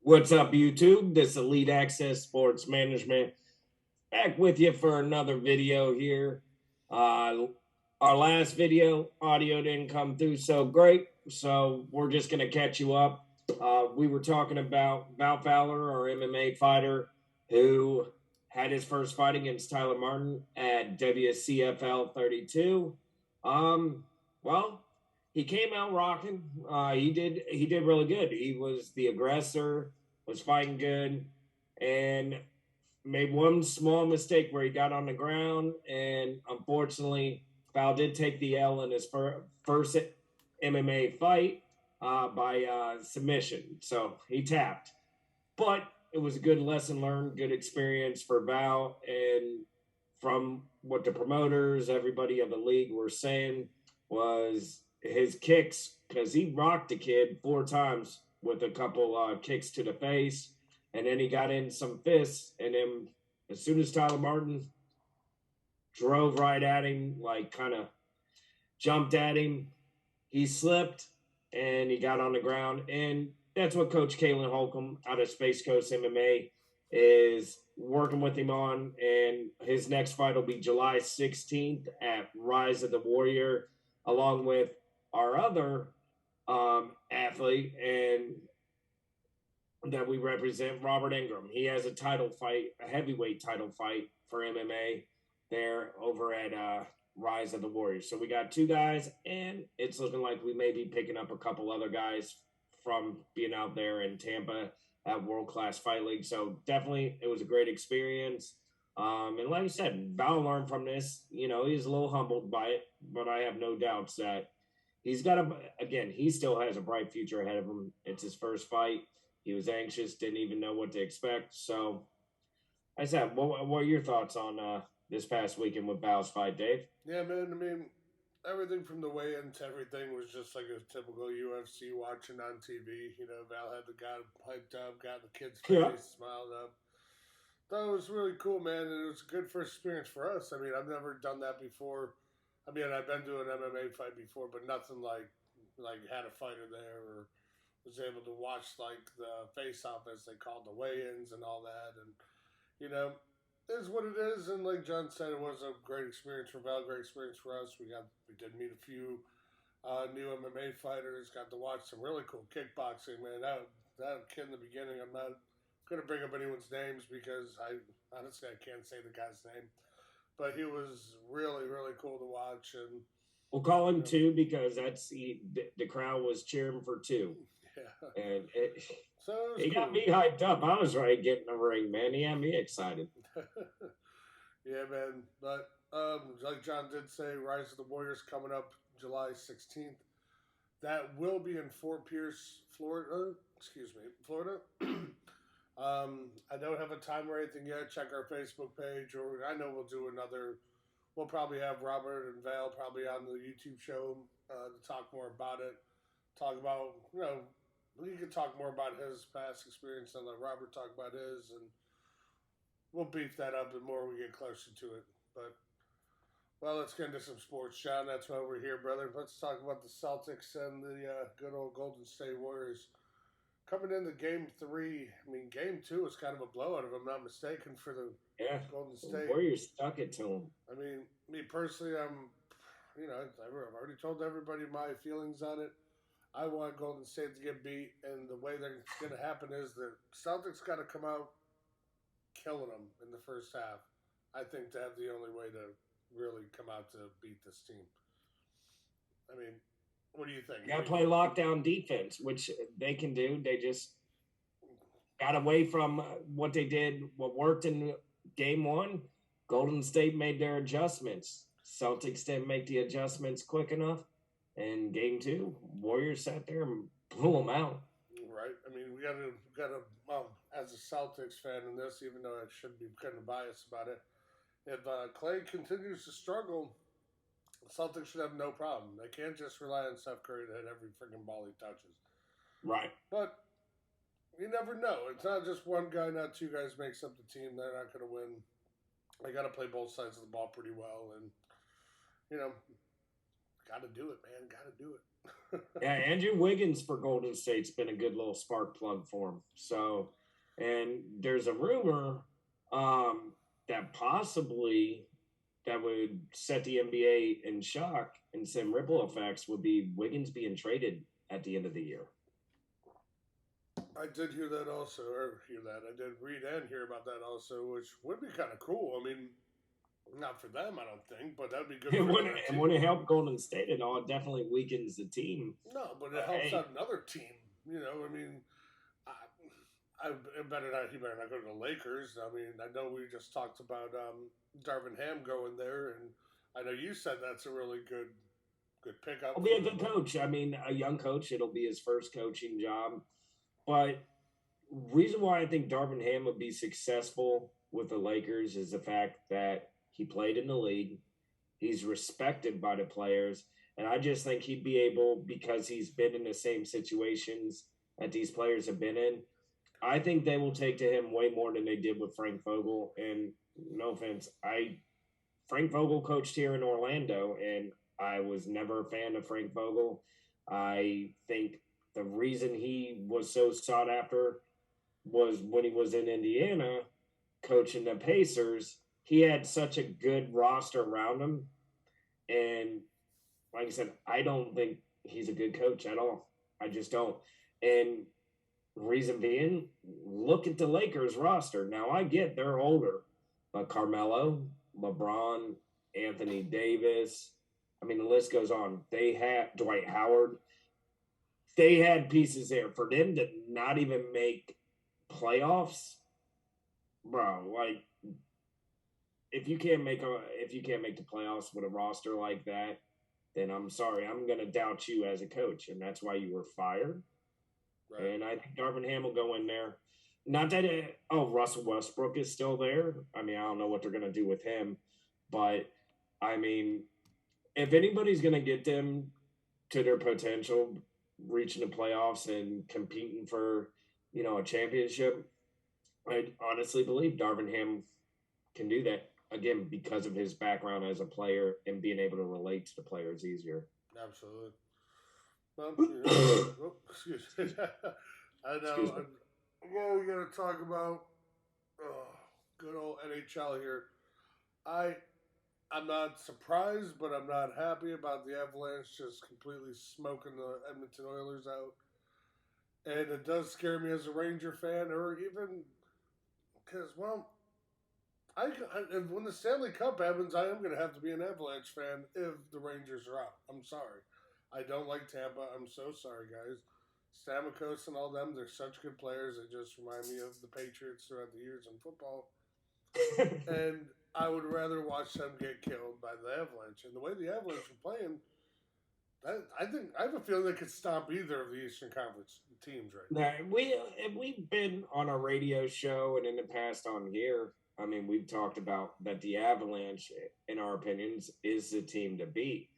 What's up, YouTube? This Elite Access Sports Management back with you for another video here. Our last video audio didn't come through so great, so we're just going to catch you up. We were talking about Val Fowler, our MMA fighter, who had his first fight against Tyler Martin at WCFL 32. Well, he came out rocking. He did really good. He was the aggressor, was fighting good, and made one small mistake where he got on the ground, and unfortunately, Val did take the L in his first MMA fight by submission. So he tapped. But it was a good lesson learned, good experience for Val. And from what the promoters, everybody of the league were saying was his kicks, because he rocked the kid 4 times with a couple kicks to the face. And then he got in some fists. And then as soon as Tyler Martin drove right at him, like kind of jumped at him, he slipped and he got on the ground. And that's what Coach Kalen Holcomb out of Space Coast MMA is working with him on. And his next fight will be July 16th at Rise of the Warrior, along with our other athlete and that we represent, Robert Ingram. He has a title fight, a heavyweight title fight for MMA there over at Rise of the Warriors. So we got 2 guys, and it's looking like we may be picking up a couple other guys from being out there in Tampa at World Class Fight League. So definitely it was a great experience. And like I said, Val learned from this. You know, he's a little humbled by it, but I have no doubts that he's got he still has a bright future ahead of him. It's his first fight. He was anxious, didn't even know what to expect. So, I said, what are your thoughts on this past weekend with Val's fight, Dave? Yeah, man. I mean, everything from the weigh-in to everything was just like a typical UFC watching on TV. You know, Val had the guy hyped up, got the kid's face, smiled up. That was really cool, man, and it was a good first experience for us. I mean, I've never done that before. I mean, I've been to an MMA fight before, but nothing like had a fighter there or was able to watch like the face-off, as they called the weigh-ins and all that. And you know, it is what it is. And like John said, it was a great experience for Val, great experience for us. We did meet a few new MMA fighters. Got to watch some really cool kickboxing, man. That kid in the beginning, I'm not going to bring up anyone's names because I honestly can't say the guy's name, but he was really really cool to watch. And we'll call him 2 because that's the crowd was cheering for 2. Yeah. And so he got me hyped up. I was ready to get in the ring, man. He had me excited. Yeah, man. But like John did say, Rise of the Warriors coming up July 16th. That will be in Fort Pierce, Florida. Florida. I don't have a time or anything yet. Check our Facebook page, or I know we'll do another. We'll probably have Robert and Val probably on the YouTube show to talk more about it. Talk about, you know, we can talk more about his past experience and let Robert talk about his, and we'll beef that up the more we get closer to it. But, well, let's get into some sports, John. That's why we're here, brother. Let's talk about the Celtics and the good old Golden State Warriors. Coming into Game 3, I mean, Game 2 was kind of a blowout, if I'm not mistaken, for the Golden State. The Warriors stuck it to them. I mean, me personally, I've already told everybody my feelings on it. I want Golden State to get beat, and the way that's going to happen is the Celtics got to come out killing them in the first half. I think to have the only way to really come out to beat this team. I mean, what do you think? Got to play lockdown defense, which they can do. They just got away from what they did, what worked in Game 1. Golden State made their adjustments. Celtics didn't make the adjustments quick enough. And Game 2, Warriors sat there and blew them out. Right. I mean, we got to. As a Celtics fan in this, even though I should be kind of biased about it, if Clay continues to struggle, the Celtics should have no problem. They can't just rely on Steph Curry to hit every freaking ball he touches. Right. But you never know. It's not just one guy, not 2 guys makes up the team. They're not going to win. They got to play both sides of the ball pretty well, and you know. got to do it, man. Got to do it. Yeah, Andrew Wiggins for Golden State's been a good little spark plug for him. So, and there's a rumor that possibly that would set the NBA in shock and send ripple effects would be Wiggins being traded at the end of the year. I did hear that also, or hear that. I did read and hear about that also, which would be kind of cool. I mean, not for them, I don't think, but that'd be good. It wouldn't help Golden State at all. It definitely weakens the team. No, but it helps out another team. You know, I mean, I better not. He better not go to the Lakers. I mean, I know we just talked about Darvin Ham going there, and I know you said that's a really good pickup. He'll be a good coach. I mean, a young coach. It'll be his first coaching job. But reason why I think Darvin Ham would be successful with the Lakers is the fact that he played in the league. He's respected by the players. And I just think he'd be able, because he's been in the same situations that these players have been in, I think they will take to him way more than they did with Frank Vogel. And no offense, Frank Vogel coached here in Orlando, and I was never a fan of Frank Vogel. I think the reason he was so sought after was when he was in Indiana coaching the Pacers. He had such a good roster around him. And like I said, I don't think he's a good coach at all. I just don't. And reason being, look at the Lakers roster. Now, I get they're older, but Carmelo, LeBron, Anthony Davis, I mean, the list goes on. They had Dwight Howard. They had pieces there. For them to not even make playoffs, bro, like, if you can't make the playoffs with a roster like that, then I'm sorry, I'm gonna doubt you as a coach, and that's why you were fired. Right. And I think Darvin Ham will go in there. Not that Russell Westbrook is still there. I mean, I don't know what they're gonna do with him, but I mean, if anybody's gonna get them to their potential, reaching the playoffs and competing for, a championship, I honestly believe Darvin Ham can do that. Again, because of his background as a player and being able to relate to the players easier. Absolutely. Well, excuse me. I know. Well, we got to talk about good old NHL here. I'm not surprised, but I'm not happy about the Avalanche just completely smoking the Edmonton Oilers out. And it does scare me as a Ranger fan, or even because, well, when the Stanley Cup happens, I am going to have to be an Avalanche fan if the Rangers are out. I'm sorry. I don't like Tampa. I'm so sorry, guys. Stamkos and all them, they're such good players. They just remind me of the Patriots throughout the years in football. And I would rather watch them get killed by the Avalanche. And the way the Avalanche are playing, I have a feeling they could stomp either of the Eastern Conference teams right now. We've been on a radio show and in the past on here. I mean, we've talked about that the Avalanche, in our opinions, is the team to beat.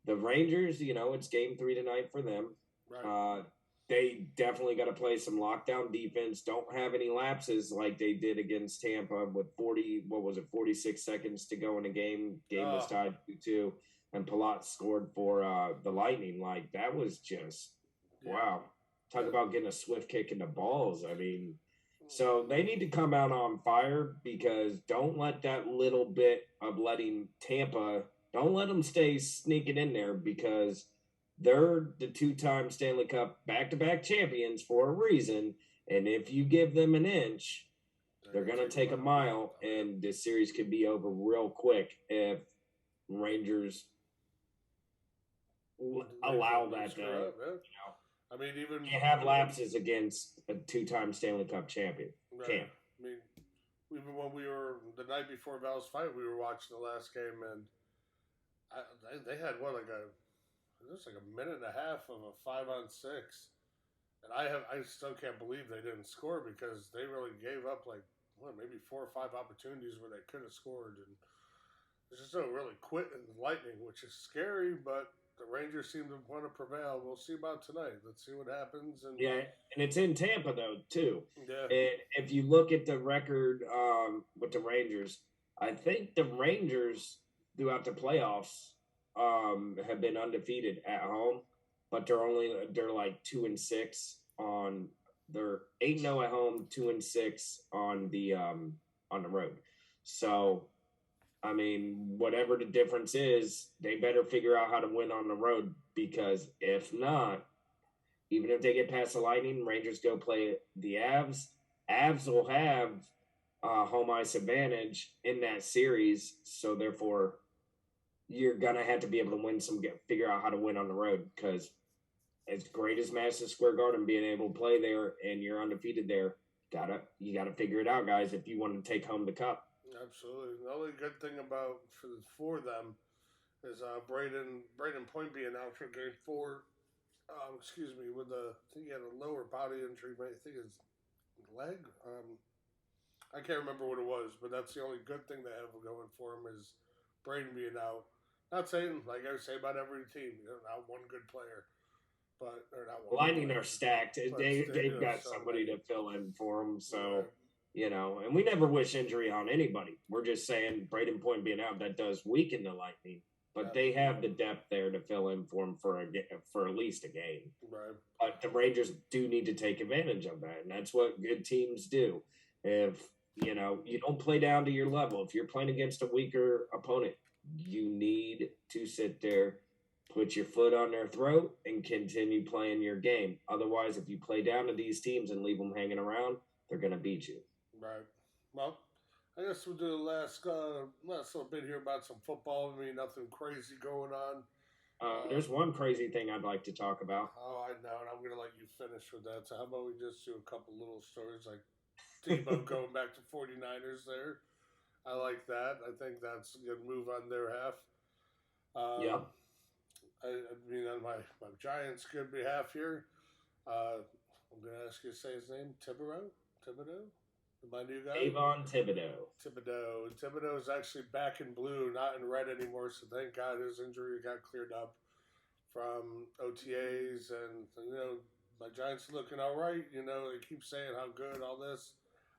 The Rangers, it's game 3 tonight for them. Right. They definitely got to play some lockdown defense. Don't have any lapses like they did against Tampa with 46 seconds to go in the game. Game was tied 2-2, and Palat scored for the Lightning. Like, that was just, wow. Talk about getting a swift kick in the balls. I mean, so they need to come out on fire, because don't let that little bit of letting Tampa, don't let them stay sneaking in there, because they're the 2-time Stanley Cup back-to-back champions for a reason. And if you give them an inch, they're going to take a mile, and this series could be over real quick if Rangers allow that to, I mean, even you have lapses against a 2-time Stanley Cup champion. Right. Can't. I mean, even when we were the night before Vals fight, we were watching the last game, and they had it was like a minute and a half of a 5-on-6, and I still can't believe they didn't score, because they really gave up maybe 4 or 5 opportunities where they could have scored, and they just don't really quit in the Lightning, which is scary, but the Rangers seem to want to prevail. We'll see about tonight. Let's see what happens. And it's in Tampa, though, too. Yeah. And if you look at the record with the Rangers, I think the Rangers throughout the playoffs have been undefeated at home, but they're like 2-6 on they're 8-0 at home, 2-6 on the road. So I mean, whatever the difference is, they better figure out how to win on the road, because if not, even if they get past the Lightning, Rangers go play the Avs. Avs will have home ice advantage in that series, so therefore you're gonna have to be able to figure out how to win on the road, because as great as Madison Square Garden being able to play there and you're undefeated there, you gotta figure it out, guys, if you want to take home the cup. Absolutely. The only good thing about for them is Braden Point being out for game 4. Excuse me, with I think he had a lower body injury. I think his leg. I can't remember what it was, but that's the only good thing they have going for him is Braden being out. Not saying like I say about every team, not one good player, but or not one. Lightning are stacked. They've got somebody to fill in for them, so. Yeah. And we never wish injury on anybody. We're just saying Braden Point being out, that does weaken the Lightning. But they have the depth there to fill in for him for at least a game. Right. But the Rangers do need to take advantage of that, and that's what good teams do. If, you don't play down to your level. If you're playing against a weaker opponent, you need to sit there, put your foot on their throat, and continue playing your game. Otherwise, if you play down to these teams and leave them hanging around, they're going to beat you. Right. Well, I guess we'll do the last little bit here about some football. I mean, nothing crazy going on. There's one crazy thing I'd like to talk about. Oh, I know, and I'm going to let you finish with that. So how about we just do a couple little stories like Tebow going back to 49ers there. I like that. I think that's a good move on their half. Yeah. I mean, on my Giants' good behalf here, I'm going to ask you to say his name, Thibodeau? My new guy? Avon Thibodeau. Thibodeau is actually back in blue, not in red anymore, so thank God his injury got cleared up from OTAs. And, my Giants are looking all right. They keep saying how good, all this.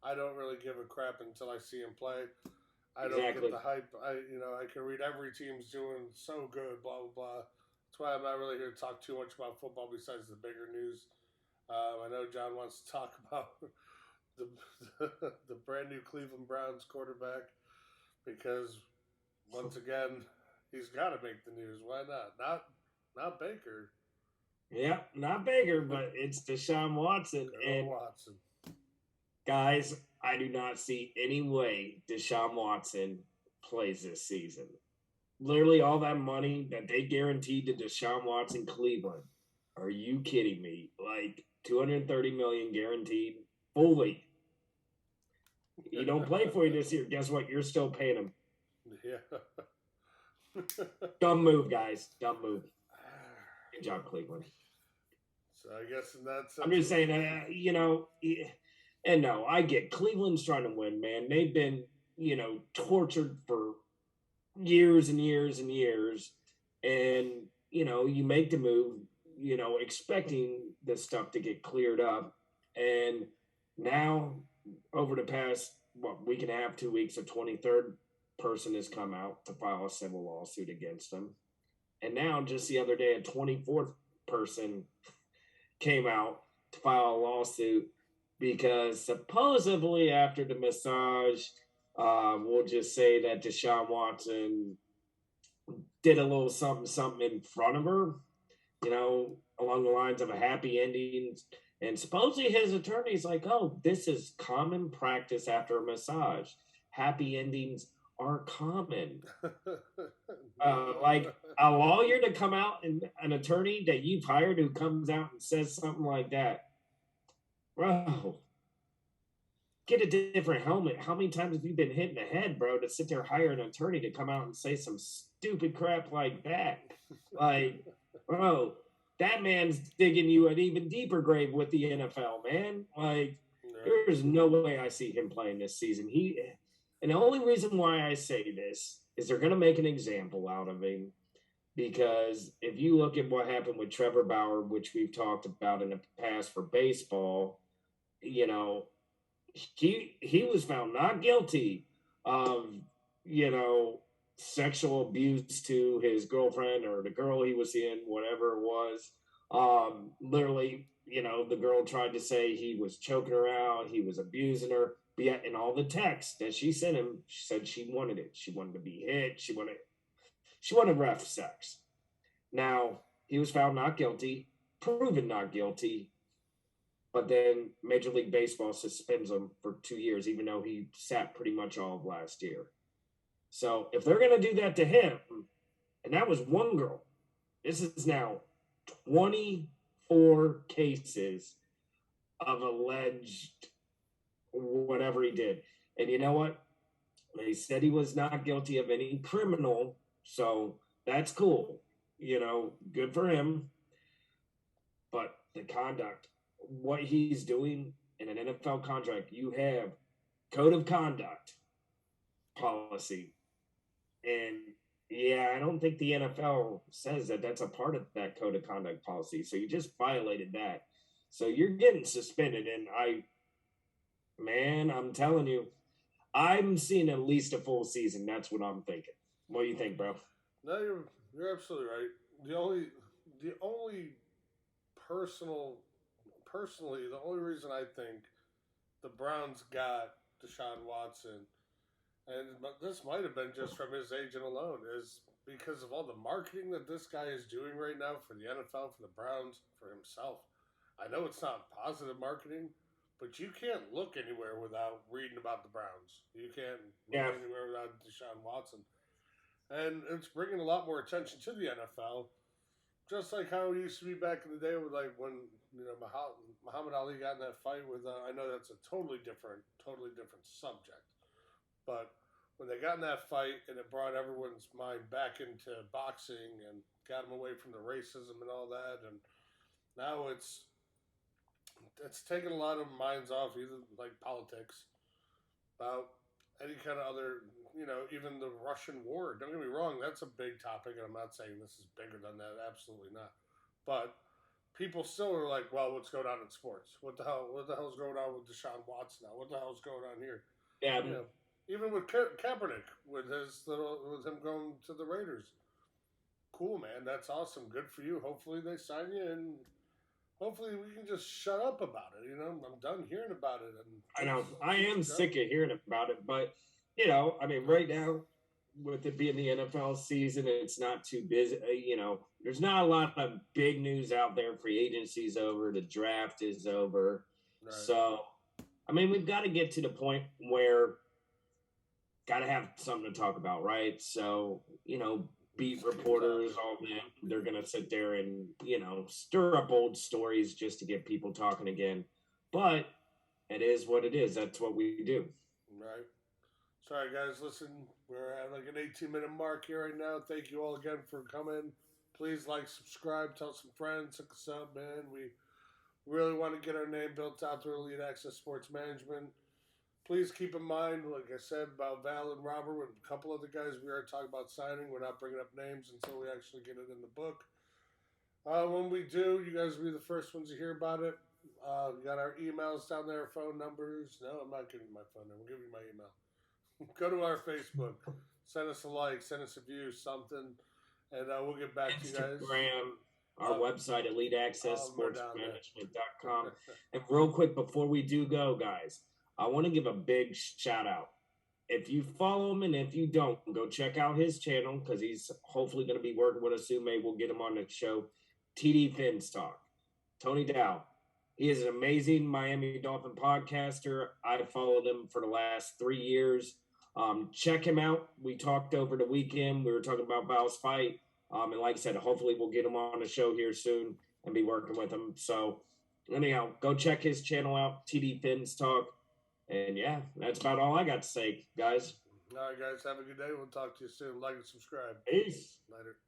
I don't really give a crap until I see him play. I don't get the hype. I can read every team's doing so good, blah, blah, blah. That's why I'm not really here to talk too much about football besides the bigger news. I know John wants to talk about the brand new Cleveland Browns quarterback, because once again he's got to make the news. Why not? Not Baker. Yeah, not Baker, but it's Deshaun Watson. Watson. Guys, I do not see any way Deshaun Watson plays this season. Literally all that money that they guaranteed to Deshaun Watson, Cleveland. Are you kidding me? Like $230 million guaranteed fully. He don't play for you this year. Guess what? You're still paying him. Yeah. Dumb move, guys. Dumb move. Good job, Cleveland. So I guess that's. I'm just saying, and no, I get Cleveland's trying to win, man. They've been, tortured for years and years and years. And, you make the move, expecting this stuff to get cleared up. And now, over the past, week and a half, 2 weeks, a 23rd person has come out to file a civil lawsuit against them. And now, just the other day, a 24th person came out to file a lawsuit because supposedly after the massage, we'll just say that Deshaun Watson did a little something in front of her, along the lines of a happy ending. And supposedly his attorney's like, oh, this is common practice after a massage. Happy endings are common. Like a lawyer to come out and an attorney that you've hired who comes out and says something like that. Bro, get a different helmet. How many times have you been hit in the head, bro, to sit there, hire an attorney to come out and say some stupid crap like that? Like, bro, that man's digging you an even deeper grave with the NFL, man. Like, there's no way I see him playing this season. And the only reason why I say this is they're going to make an example out of him, because if you look at what happened with Trevor Bauer, which we've talked about in the past for baseball, he was found not guilty of, sexual abuse to his girlfriend or the girl he was seeing, whatever it was. Literally, the girl tried to say he was choking her out, he was abusing her. But yet, in all the texts that she sent him, she said she wanted it. She wanted to be hit. She wanted rough sex. Now he was found not guilty, proven not guilty, but then Major League Baseball suspends him for 2 years, even though he sat pretty much all of last year. So if they're going to do that to him, and that was one girl, this is now 24 cases of alleged whatever he did. And you know what? They said he was not guilty of any criminal, so that's cool. Good for him. But the conduct, what he's doing in an NFL contract, you have code of conduct policy. And yeah, I don't think the NFL says that that's a part of that code of conduct policy. So you just violated that. So you're getting suspended. And I'm telling you, I'm seeing at least a full season. That's what I'm thinking. What do you think, bro? No, you're absolutely right. The only personally, the only reason I think the Browns got Deshaun Watson, and this might have been just from his agent alone, is because of all the marketing that this guy is doing right now for the NFL, for the Browns, for himself. I know it's not positive marketing, but you can't look anywhere without reading about the Browns. You can't look anywhere without Deshaun Watson. And it's bringing a lot more attention to the NFL, just like how it used to be back in the day with when Muhammad Ali got in that fight with. I know that's a totally different subject, but when they got in that fight and it brought everyone's mind back into boxing and got them away from the racism and all that, and now it's taken a lot of minds off either politics about any kind of other, even the Russian war. Don't get me wrong, that's a big topic, and I'm not saying this is bigger than that. Absolutely not. But people still are like, well, what's going on in sports? What the hell is going on with Deshaun Watson now? What the hell is going on here? Yeah. Even with Kaepernick, with him going to the Raiders. Cool, man. That's awesome. Good for you. Hopefully they sign you, and hopefully we can just shut up about it. I'm done hearing about it. And I know. I am sick of hearing about it, but right now, with it being the NFL season, it's not too busy. There's not a lot of big news out there. Free agency's over. The draft is over. Right. So, we've got to get to the point where got to have something to talk about, right? So, beat reporters, all that, they're going to sit there and, stir up old stories just to get people talking again. But it is what it is. That's what we do. Right. Sorry, guys. Listen, we're at an 18-minute mark here right now. Thank you all again for coming. Please subscribe, tell some friends, hook us up, man. We really want to get our name built out through Elite Access Sports Management. Please keep in mind, like I said, about Val and Robert and a couple other guys we are talking about signing. We're not bringing up names until we actually get it in the book. When we do, you guys will be the first ones to hear about it. We got our emails down there, phone numbers. No, I'm not giving you my phone number. I'm giving you my email. Go to our Facebook. Send us a like. Send us a view, something. And we'll get back to you guys. Instagram, our website, eliteaccesssportsmanagement.com. And real quick, before we do go, guys, I want to give a big shout out. If you follow him and if you don't, go check out his channel because he's hopefully going to be working with us soon. Maybe we'll get him on the show. TD Fins Talk. Tony Dow. He is an amazing Miami Dolphin podcaster. I followed him for the last 3 years. Check him out. We talked over the weekend. We were talking about Vals' fight. And like I said, hopefully we'll get him on the show here soon and be working with him. So anyhow, go check his channel out, TD Fins Talk. And yeah, that's about all I got to say, guys. All right, guys. Have a good day. We'll talk to you soon. Like and subscribe. Peace. Later.